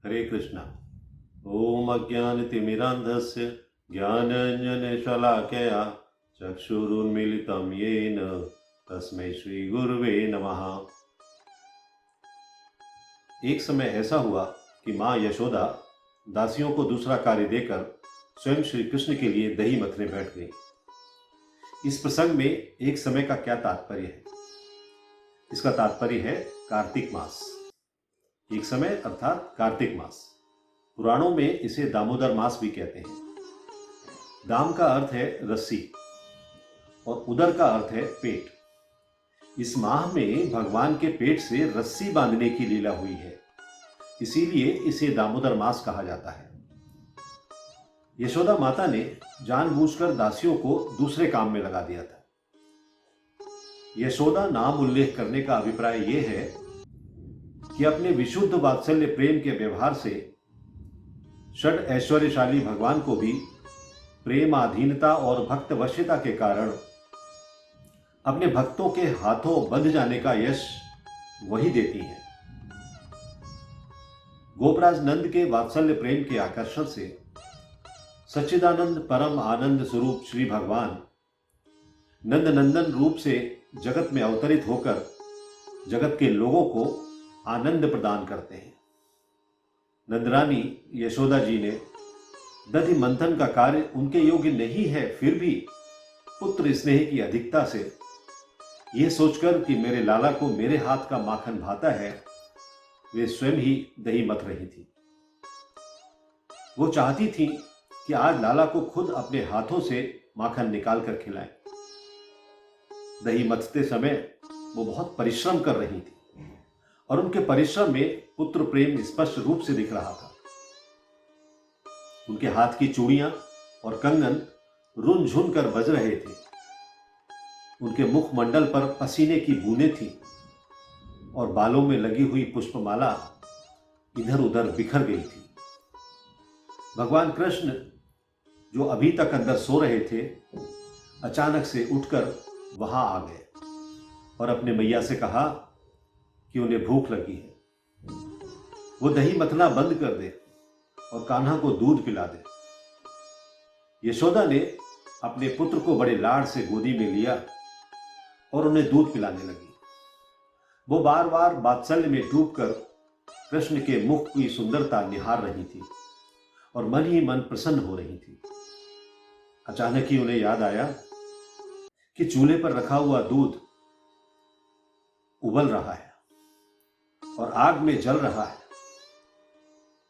हरे कृष्णा। ओम अज्ञानतिमिरान्धस्य ज्ञानाञ्जनशलाकया चक्षुरुन्मीलितं येन तस्मै श्रीगुरुवे नमः। एक समय ऐसा हुआ कि माँ यशोदा दासियों को दूसरा कार्य देकर स्वयं श्री कृष्ण के लिए दही मथने बैठ गई। इस प्रसंग में एक समय का क्या तात्पर्य है? इसका तात्पर्य है कार्तिक मास। एक समय अर्थात कार्तिक मास। पुराणों में इसे दामोदर मास भी कहते हैं। दाम का अर्थ है रस्सी और उदर का अर्थ है पेट। इस माह में भगवान के पेट से रस्सी बांधने की लीला हुई है, इसीलिए इसे दामोदर मास कहा जाता है। यशोदा माता ने जानबूझकर दासियों को दूसरे काम में लगा दिया था। यशोदा नाम उल्लेख करने का अभिप्राय यह है कि अपने विशुद्ध वात्सल्य प्रेम के व्यवहार से षड ऐश्वर्यशाली भगवान को भी प्रेमाधीनता और भक्तवश्यता के कारण अपने भक्तों के हाथों बंध जाने का यश वही देती हैं। गोपराज नंद के वात्सल्य प्रेम के आकर्षण से सच्चिदानंद परम आनंद स्वरूप श्री भगवान नंद नंदन रूप से जगत में अवतरित होकर जगत के लोगों को आनंद प्रदान करते हैं। नंदरानी यशोदा जी ने दधि मंथन का कार्य उनके योग्य नहीं है, फिर भी पुत्र स्नेह की अधिकता से यह सोचकर कि मेरे लाला को मेरे हाथ का माखन भाता है, वे स्वयं ही दही मथ रही थी। वो चाहती थी कि आज लाला को खुद अपने हाथों से माखन निकाल कर खिलाएं। दही मथते समय वो बहुत परिश्रम कर रही थी और उनके परिश्रम में पुत्र प्रेम स्पष्ट रूप से दिख रहा था। उनके हाथ की चूड़ियां और कंगन रुन झुन कर बज रहे थे। उनके मुखमंडल पर पसीने की बूंदें थीं और बालों में लगी हुई पुष्पमाला इधर उधर बिखर गई थी। भगवान कृष्ण, जो अभी तक अंदर सो रहे थे, अचानक से उठकर वहां आ गए और अपने मैया से कहा कि उन्हें भूख लगी है, वो दही मथना बंद कर दे और कान्हा को दूध पिला दे। यशोदा ने अपने पुत्र को बड़े लाड से गोदी में लिया और उन्हें दूध पिलाने लगी। वो बार बार वात्सल्य में डूबकर कृष्ण के मुख की सुंदरता निहार रही थी और मन ही मन प्रसन्न हो रही थी। अचानक ही उन्हें याद आया कि चूल्हे पर रखा हुआ दूध उबल रहा है और आग में जल रहा है।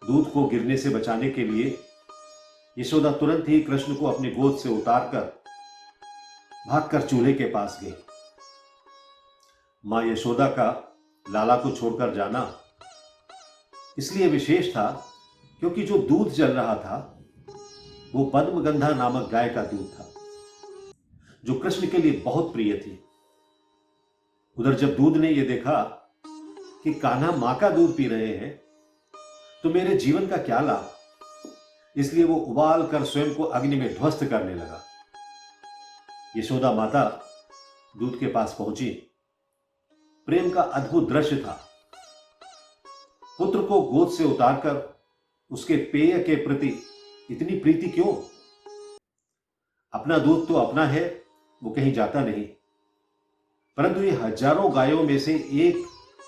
दूध को गिरने से बचाने के लिए यशोदा तुरंत ही कृष्ण को अपनी गोद से उतारकर भागकर चूल्हे के पास गई। मां यशोदा का लाला को छोड़कर जाना इसलिए विशेष था क्योंकि जो दूध जल रहा था वो पद्मगंधा नामक गाय का दूध था, जो कृष्ण के लिए बहुत प्रिय थी। उधर जब दूध ने यह देखा कि कान्हा मां का दूध पी रहे हैं तो मेरे जीवन का क्या लाभ, इसलिए वो उबाल कर स्वयं को अग्नि में ध्वस्त करने लगा। यशोदा माता दूध के पास पहुंची। प्रेम का अद्भुत दृश्य था। पुत्र को गोद से उतारकर उसके पेय के प्रति इतनी प्रीति क्यों? अपना दूध तो अपना है, वो कहीं जाता नहीं, परंतु ये हजारों गायों में से एक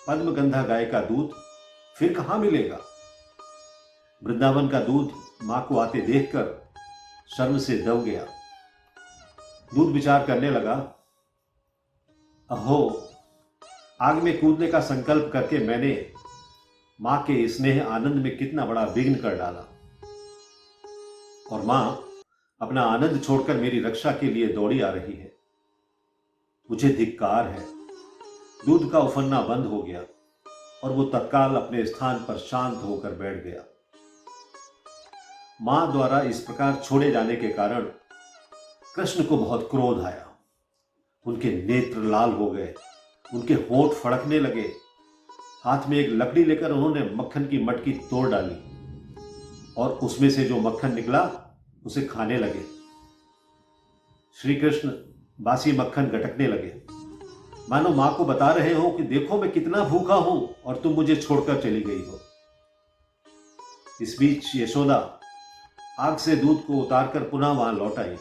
पद्मगंधा गाय का दूध फिर कहां मिलेगा? वृंदावन का दूध मां को आते देखकर शर्म से दब गया। दूध विचार करने लगा, अहो, आग में कूदने का संकल्प करके मैंने मां के स्नेह आनंद में कितना बड़ा विघ्न कर डाला और मां अपना आनंद छोड़कर मेरी रक्षा के लिए दौड़ी आ रही है। मुझे धिक्कार है। दूध का उफनना बंद हो गया और वो तत्काल अपने स्थान पर शांत होकर बैठ गया। मां द्वारा इस प्रकार छोड़े जाने के कारण कृष्ण को बहुत क्रोध आया। उनके नेत्र लाल हो गए, उनके होंठ फड़कने लगे। हाथ में एक लकड़ी लेकर उन्होंने मक्खन की मटकी तोड़ डाली और उसमें से जो मक्खन निकला उसे खाने लगे। श्री कृष्ण बासी मक्खन गटकने लगे, मानो मां को बता रहे हो कि देखो मैं कितना भूखा हूं और तुम मुझे छोड़कर चली गई हो। इस बीच यशोदा आग से दूध को उतारकर पुनः वहां लौट आई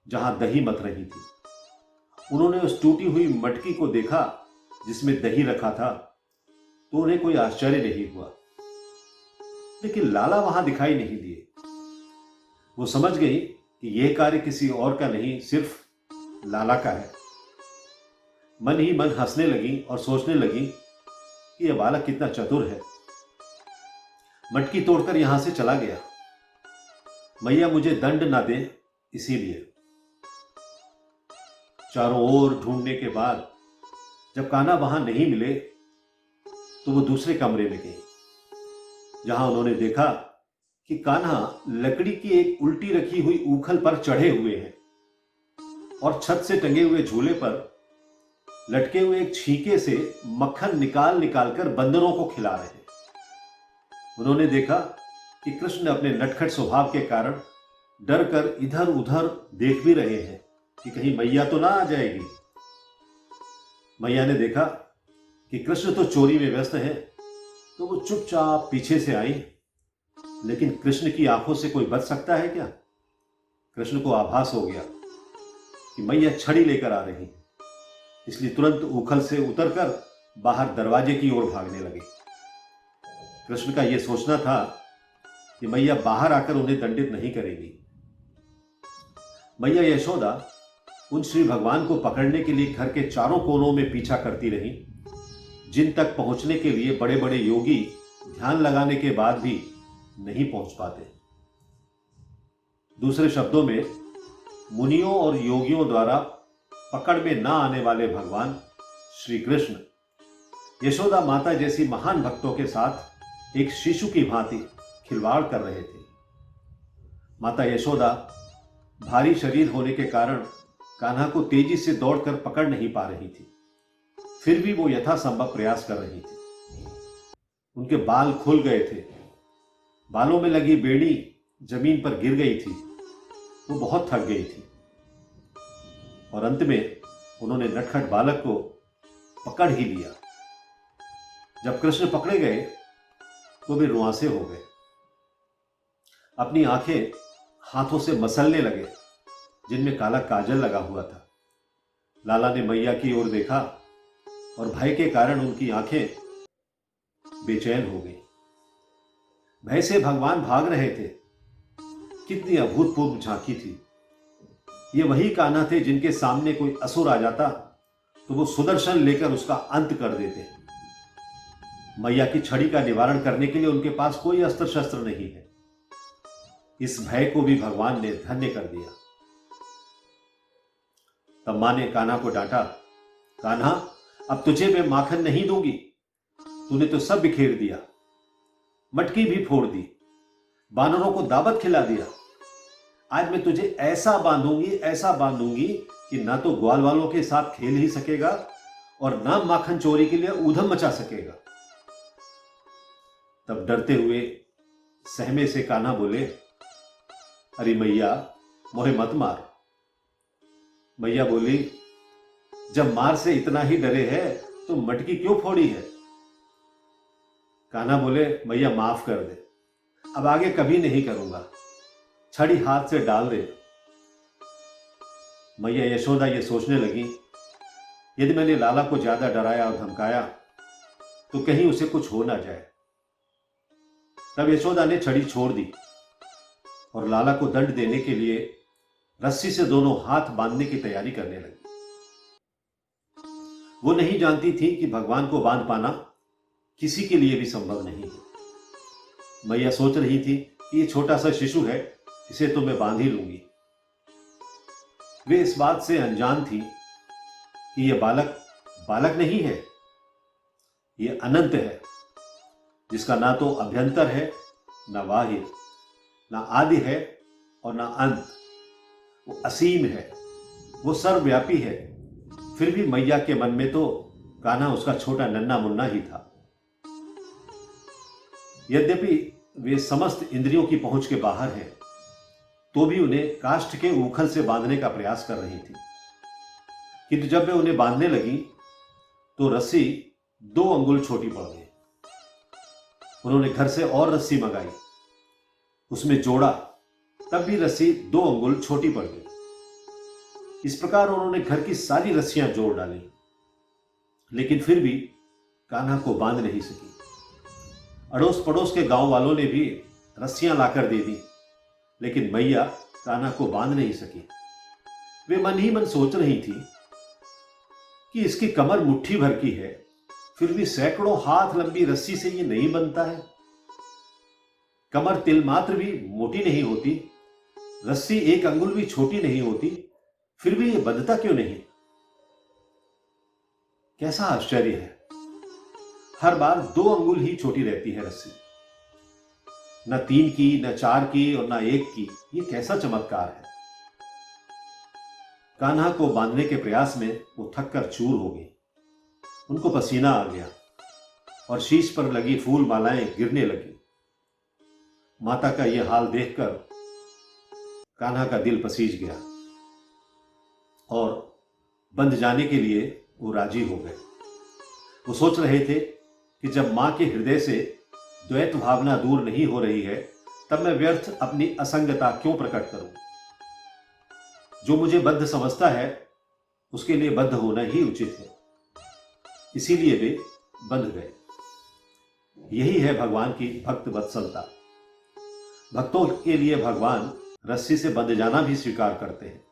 जहां दही मथ रही थी। उन्होंने उस टूटी हुई मटकी को देखा जिसमें दही रखा था, तो उन्हें कोई आश्चर्य नहीं हुआ, लेकिन लाला वहां दिखाई नहीं दिए। वो समझ गई कि यह कार्य किसी और का नहीं, सिर्फ लाला का है। मन ही मन हंसने लगी और सोचने लगी कि यह बालक कितना चतुर है, मटकी तोड़कर यहां से चला गया। मैया मुझे दंड ना दे इसीलिए। चारों ओर ढूंढने के बाद जब कान्हा वहां नहीं मिले तो वो दूसरे कमरे में गई, जहां उन्होंने देखा कि कान्हा लकड़ी की एक उल्टी रखी हुई ऊखल पर चढ़े हुए हैं और छत से टंगे हुए झूले पर लटके हुए एक छीके से मक्खन निकाल निकाल कर बंदरों को खिला रहे हैं। उन्होंने देखा कि कृष्ण अपने नटखट स्वभाव के कारण डर कर इधर उधर देख भी रहे हैं कि कहीं मैया तो ना आ जाएगी। मैया ने देखा कि कृष्ण तो चोरी में व्यस्त है, तो वो चुपचाप पीछे से आई। लेकिन कृष्ण की आंखों से कोई बच सकता है क्या? कृष्ण को आभास हो गया कि मैया छड़ी लेकर आ रही, इसलिए तुरंत उखल से उतरकर बाहर दरवाजे की ओर भागने लगे। कृष्ण का यह सोचना था कि मैया बाहर आकर उन्हें दंडित नहीं करेगी। मैया यशोदा उन श्री भगवान को पकड़ने के लिए घर के चारों कोनों में पीछा करती रही, जिन तक पहुंचने के लिए बड़े बड़े योगी ध्यान लगाने के बाद भी नहीं पहुंच पाते। दूसरे शब्दों में, मुनियों और योगियों द्वारा पकड़ में ना आने वाले भगवान श्री कृष्ण यशोदा माता जैसी महान भक्तों के साथ एक शिशु की भांति खिलवाड़ कर रहे थे। माता यशोदा भारी शरीर होने के कारण कान्हा को तेजी से दौड़कर पकड़ नहीं पा रही थी, फिर भी वो यथासंभव प्रयास कर रही थी। उनके बाल खुल गए थे, बालों में लगी बेड़ी जमीन पर गिर गई थी। वो बहुत थक गई थी और अंत में उन्होंने नटखट बालक को पकड़ ही लिया। जब कृष्ण पकड़े गए तो वे रुआंसे हो गए, अपनी आंखें हाथों से मसलने लगे जिनमें काला काजल लगा हुआ था। लाला ने मैया की ओर देखा और भय के कारण उनकी आंखें बेचैन हो गई। भय से भगवान भाग रहे थे। कितनी अभूतपूर्व झांकी थी। ये वही कान्हा थे जिनके सामने कोई असुर आ जाता तो वो सुदर्शन लेकर उसका अंत कर देते। मैया की छड़ी का निवारण करने के लिए उनके पास कोई अस्त्र शस्त्र नहीं है। इस भय को भी भगवान ने धन्य कर दिया। तब मां ने कान्हा को डांटा, कान्हा, अब तुझे मैं माखन नहीं दूंगी, तूने तो सब बिखेर दिया, मटकी भी फोड़ दी, बानरों को दावत खिला दिया। आज मैं तुझे ऐसा बांधूंगी कि ना तो ग्वाल वालों के साथ खेल ही सकेगा और ना माखन चोरी के लिए ऊधम मचा सकेगा। तब डरते हुए सहमे से कान्हा बोले, अरे मैया, मोहे मत मार। मैया बोली, जब मार से इतना ही डरे है तो मटकी क्यों फोड़ी है? कान्हा बोले, मैया माफ कर दे, अब आगे कभी नहीं करूंगा, छड़ी हाथ से डाल दे। मैया यशोदा ये सोचने लगी, यदि मैंने लाला को ज्यादा डराया और धमकाया तो कहीं उसे कुछ हो ना जाए। तब यशोदा ने छड़ी छोड़ दी और लाला को दंड देने के लिए रस्सी से दोनों हाथ बांधने की तैयारी करने लगी। वो नहीं जानती थी कि भगवान को बांध पाना किसी के लिए भी संभव नहीं है। मैया सोच रही थी कि ये छोटा सा शिशु है, इसे तो मैं बांध ही लूंगी। वे इस बात से अनजान थी कि यह बालक बालक नहीं है, यह अनंत है, जिसका ना तो अभ्यंतर है, ना बाह्य, ना आदि है और ना अंत। वो असीम है, वो सर्वव्यापी है। फिर भी मैया के मन में तो कान्हा उसका छोटा नन्हा मुन्ना ही था। यद्यपि वे समस्त इंद्रियों की पहुंच के बाहर हैं, तो भी उन्हें काष्ठ के ऊखल से बांधने का प्रयास कर रही थी। किंतु जब वे उन्हें बांधने लगी तो रस्सी 2 अंगुल छोटी पड़ गई। उन्होंने घर से और रस्सी मंगाई, उसमें जोड़ा, तब भी रस्सी 2 अंगुल छोटी पड़ गई। इस प्रकार उन्होंने घर की सारी रस्सियां जोड़ डाली, लेकिन फिर भी कान्हा को बांध नहीं सकी। अड़ोस पड़ोस के गांव वालों ने भी रस्सियां लाकर दे दी, लेकिन मैया कान्हा को बांध नहीं सकी। वे मन ही मन सोच रही थी कि इसकी कमर मुट्ठी भर की है, फिर भी सैकड़ों हाथ लंबी रस्सी से ये नहीं बनता है। कमर तिल मात्र भी मोटी नहीं होती, रस्सी 1 अंगुल भी छोटी नहीं होती, फिर भी ये बंधता क्यों नहीं? कैसा आश्चर्य है! हर बार 2 अंगुल ही छोटी रहती है रस्सी, न 3 की, न 4 की और न 1 की। ये कैसा चमत्कार है! कान्हा को बांधने के प्रयास में वो थक कर चूर हो गई। उनको पसीना आ गया और शीश पर लगी फूल मालाएं गिरने लगी। माता का यह हाल देखकर कान्हा का दिल पसीज गया और बंध जाने के लिए वो राजी हो गए। वो सोच रहे थे कि जब मां के हृदय से द्वैत भावना दूर नहीं हो रही है, तब मैं व्यर्थ अपनी असंगता क्यों प्रकट करूं? जो मुझे बद्ध समझता है, उसके लिए बद्ध होना ही उचित है। इसीलिए वे बंध गए। यही है भगवान की भक्त वत्सलता। भक्तों के लिए भगवान रस्सी से बंध जाना भी स्वीकार करते हैं।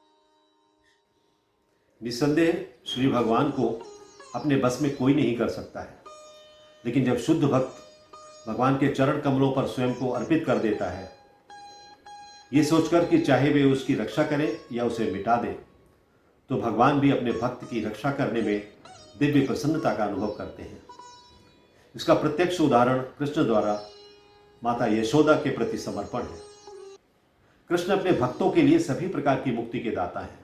निस्संदेह श्री भगवान को अपने बस में कोई नहीं कर सकता है, लेकिन जब शुद्ध भक्त भगवान के चरण कमलों पर स्वयं को अर्पित कर देता है, ये सोचकर कि चाहे वे उसकी रक्षा करें या उसे मिटा दें, तो भगवान भी अपने भक्त की रक्षा करने में दिव्य प्रसन्नता का अनुभव करते हैं। इसका प्रत्यक्ष उदाहरण कृष्ण द्वारा माता यशोदा के प्रति समर्पण है। कृष्ण अपने भक्तों के लिए सभी प्रकार की मुक्ति के दाता हैं।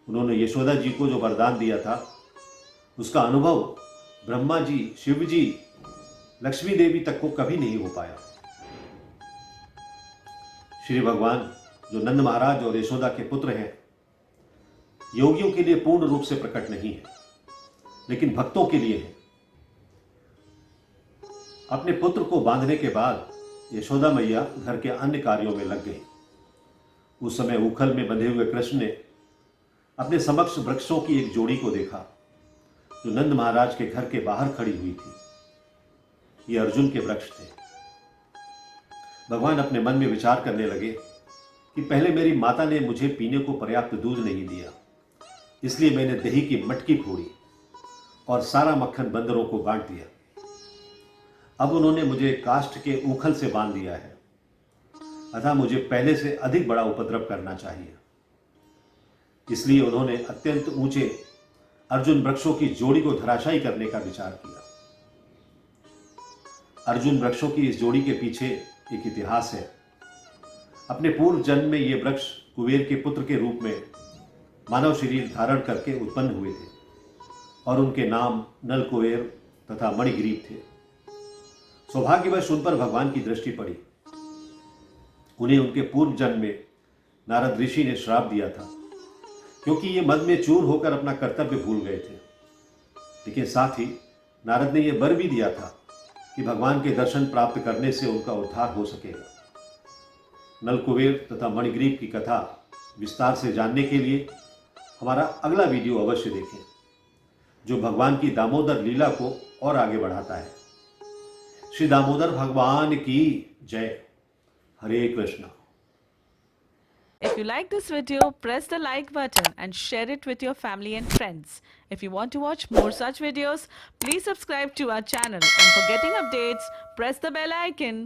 उन्होंने यशोदा जी को जो वरदान दिया था, उसका अनुभव ब्रह्मा जी, शिव जी, लक्ष्मी देवी तक को कभी नहीं हो पाया। श्री भगवान जो नंद महाराज और यशोदा के पुत्र हैं, योगियों के लिए पूर्ण रूप से प्रकट नहीं है, लेकिन भक्तों के लिए है। अपने पुत्र को बांधने के बाद यशोदा मैया घर के अन्य कार्यों में लग गई। उस समय उखल में बंधे हुए कृष्ण ने अपने समक्ष वृक्षों की एक जोड़ी को देखा, जो नंद महाराज के घर के बाहर खड़ी हुई थी। ये अर्जुन के वृक्ष थे। भगवान अपने मन में विचार करने लगे कि पहले मेरी माता ने मुझे पीने को पर्याप्त दूध नहीं दिया, इसलिए मैंने दही की मटकी फोड़ी और सारा मक्खन बंदरों को बांट दिया। अब उन्होंने मुझे काष्ठ के ऊखल से बांध दिया है, अतः मुझे पहले से अधिक बड़ा उपद्रव करना चाहिए। इसलिए उन्होंने अत्यंत ऊंचे अर्जुन वृक्षों की जोड़ी को धराशायी करने का विचार किया। अर्जुन वृक्षों की इस जोड़ी के पीछे एक इतिहास है। अपने पूर्व जन्म में ये वृक्ष कुबेर के पुत्र के रूप में मानव शरीर धारण करके उत्पन्न हुए थे और उनके नाम नल कुबेर तथा मणिग्रीव थे। सौभाग्यवश उन पर भगवान की दृष्टि पड़ी। उन्हें उनके पूर्व जन्म में नारद ऋषि ने श्राप दिया था, क्योंकि ये मद में चूर होकर अपना कर्तव्य भूल गए थे। लेकिन साथ ही नारद ने यह वर भी दिया था कि भगवान के दर्शन प्राप्त करने से उनका उद्धार हो सकेगा। नलकुबेर तथा मणिग्रीव की कथा विस्तार से जानने के लिए हमारा अगला वीडियो अवश्य देखें, जो भगवान की दामोदर लीला को और आगे बढ़ाता है। श्री दामोदर भगवान की जय। हरे Krishna. If you like this video, press the like button and share it with your family and friends. If you want to watch more such videos, please subscribe to our channel, and for getting updates, press the bell icon.